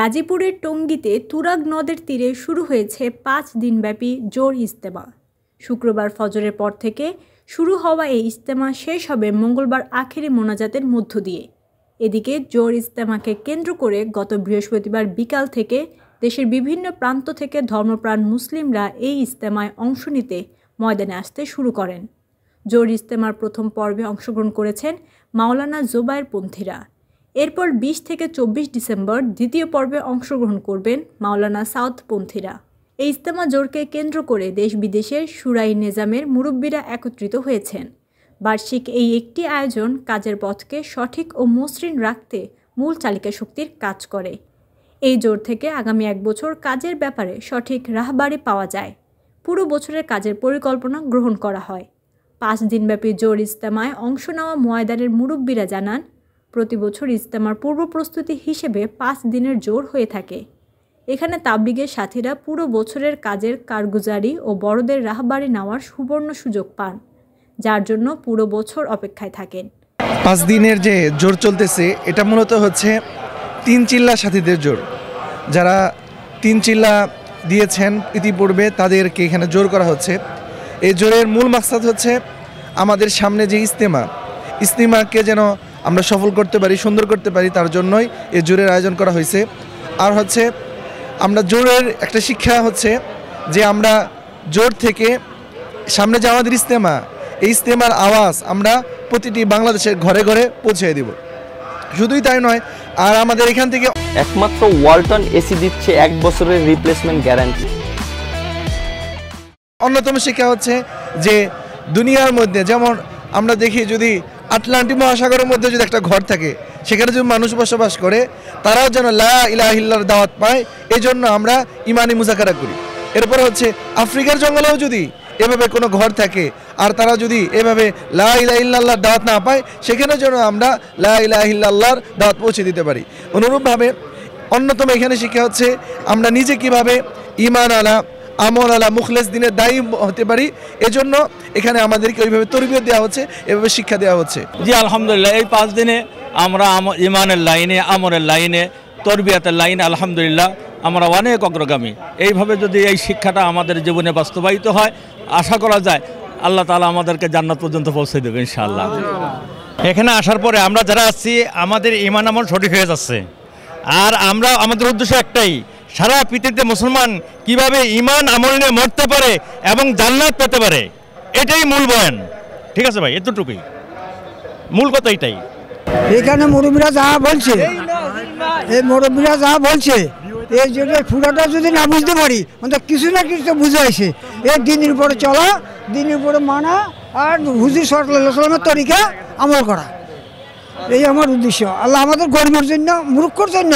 গাজীপুরের টঙ্গীতে তুরাগ নদের তীরে শুরু হয়েছে 5 দিনব্যাপী জোর ইজতেমা। শুক্রবার ফজরের পর থেকে শুরু হওয়া এই ইজতেমা শেষ হবে মঙ্গলবার আখেরি মোনাজাতের মধ্য দিয়ে। এদিকে জোর ইজতেমাকে কেন্দ্র করে গত বৃহস্পতিবার বিকাল থেকে দেশের বিভিন্ন প্রান্ত থেকে ধর্মপ্রাণ মুসলিমরা এই ইজতেমায় অংশ নিতে ময়দানে আসতে শুরু করেন। জোর ইজতেমার প্রথম পর্বে অংশগ্রহণ করেছেন মাওলানা জোবায়ের পন্থীরা। এরপর 20 থেকে 24 ডিসেম্বর দ্বিতীয় পর্বে অংশগ্রহণ করবেন মাওলানা সাউদ পন্থীরা। এই ইজতেমা জোরকে কেন্দ্র করে দেশ বিদেশের শুরাই নেজামের মুরব্বীরা একত্রিত হয়েছেন। বার্ষিক এই একটি আয়োজন কাজের পথকে সঠিক ও মসৃণ রাখতে মূল চালিকা শক্তির কাজ করে। এই জোর থেকে আগামী 1 বছর কাজের ব্যাপারে সঠিক রাহবারি পাওয়া যায়। পুরো বছরের কাজের পরিকল্পনা গ্রহণ করা হয়। 5 দিনব্যাপী জোর ইজতেমায় অংশ নেওয়া ময়দানের মুরব্বীরা জানান, প্রতি বছর ইজতেমার পূর্ব প্রস্তুতি হিসেবে 5 দিনের জোর হয়ে থাকে। এখানে তাবলিগের সাথীরা পুরো বছরের কাজের কারগুজারি ও বড়দের রাহবারি নেওয়ার সুবর্ণ সুযোগ পান, যার জন্য পুরো বছর অপেক্ষায় থাকেন। 5 দিনের যে জোর চলতেছে এটা মূলত হচ্ছে 3 চিল্লা সাথীদের জোর। যারা 3 চিল্লা দিয়েছেন ইতিপূর্বে তাদেরকে এখানে জোর করা হচ্ছে। এই জোরের মূল মাকসাদ হচ্ছে আমাদের সামনে যে ইজতেমাকে যেন আমরা সফল করতে পারি, সুন্দর করতে পারি, তার জন্যই এই জোরের আয়োজন করা হয়েছে। আর হচ্ছে আমরা জোরের একটা শিক্ষা হচ্ছে যে আমরা জোর থেকে সামনে যে আমাদের ইজতেমা, এই ইজতেমার আওয়াজ আমরা প্রতিটি বাংলাদেশের ঘরে ঘরে পৌঁছে দেব। শুধুই তাই নয়, আর আমাদের এখান থেকে একমাত্র ওয়ালটন এসি দিচ্ছে 1 বছরের রিপ্লেসমেন্ট গ্যারান্টি। অন্যতম শিক্ষা হচ্ছে যে দুনিয়ার মধ্যে যেমন আমরা দেখি, যদি আটলান্টিক মহাসাগরের মধ্যে যদি একটা ঘর থাকে, সেখানে যদি মানুষ বসবাস করে, তারাও যেন লা ইলাহা ইল্লাল্লাহর দাওয়াত পায়, এই জন্য আমরা ইমানি মুজাকারা করি। এরপর হচ্ছে আফ্রিকার জঙ্গলেও যদি এভাবে কোনো ঘর থাকে আর তারা যদি এভাবে লা ইলাহা ইল্লাল্লাহর দাওয়াত না পায়, সেখানে যেন আমরা লা ইলাহা ইল্লাল্লাহর দাওয়াত পৌঁছে দিতে পারি। অনুরূপভাবে অন্যতম এখানে শিক্ষা হচ্ছে আমরা নিজে কিভাবে ঈমান আলা, আমল আলা, মুখলেস দিনের দায়ী হতে পারি। এজন্য এখানে আমাদেরকে ওইভাবে তরবিয়ত দেওয়া হচ্ছে, এভাবে শিক্ষা দেওয়া হচ্ছে। জি আলহামদুলিল্লাহ, এই 5 দিনে আমরা ইমানের লাইনে, আমলের লাইনে, তরবিয়াতের লাইনে আলহামদুলিল্লাহ আমরা অনেক অগ্রগামী। এইভাবে যদি এই শিক্ষাটা আমাদের জীবনে বাস্তবায়িত হয়, আশা করা যায় আল্লাহ তাআলা আমাদেরকে জান্নাত পর্যন্ত পৌঁছে দেবে ইনশাআল্লাহ। এখানে আসার পরে আমরা যারা আসছি আমাদের ঈমান আমল সঠিক হয়ে যাচ্ছে। আর আমরা আমাদের উদ্দেশ্য একটাই, সারা পৃথিবীতে মুসলমান কিভাবে ঈমান আমল নিয়ে মরতে পারে এবং জান্নাত পেতে পারে, এটাই মূল বয়ান। ঠিক আছে ভাই, এতটুকুই মূল কথা। এটাই এখানে মুরব্বীরা যা বলছে, এই মুরব্বীরা যা বলছে, এই জন্য পুরাটা যদি না বুঝতে পারি, অন্তত কিছু না কিছু বুঝে আসে। এই দিনের উপরে চলা, দিনের উপরে মানা, আর হুজুর সাল্লাল্লাহু আলাইহি ওয়াসাল্লামের তরিকা আমল করা, এই আমার উদ্দেশ্য। আল্লাহ আমাদের গরিবের জন্য, মূর্খর জন্য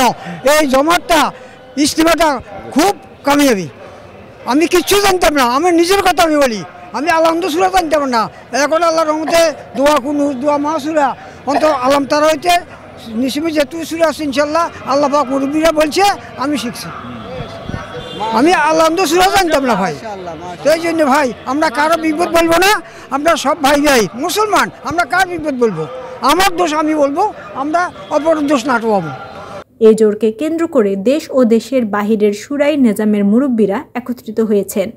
এই জমাতটা, ইজতেমাটা খুব কামিয়াবি। আমি কিচ্ছু জানতাম না, আমার নিজের কথা আমি বলি, আমি আলহামদুলিল্লাহ সূরা জানতাম না। এখন আল্লাহর রহমতে দোয়া কুনুত, দোয়া মাসুরা, অন্তত আলম তারা হইতে নিসিমে যেহেতু সূরা আছে ইনশাআল্লাহ, আল্লাহ পাক মুরব্বীরা বলছে, আমি শিখছি। আমি আলহামদুলিল্লাহ সূরা জানতাম না ভাই। সেই জন্য ভাই আমরা কারো বিপদ বলবো না, আমরা সব ভাই ভাই মুসলমান, আমরা কার বিপদ বলবো? আমার দোষ আমি বলবো, আমরা অপরের দোষ না টোয়াবো। এই জোরকে কেন্দ্র করে দেশ ও দেশের বাহিরের শুরাই নেজামের মুরব্বীরা একত্রিত হয়েছেন।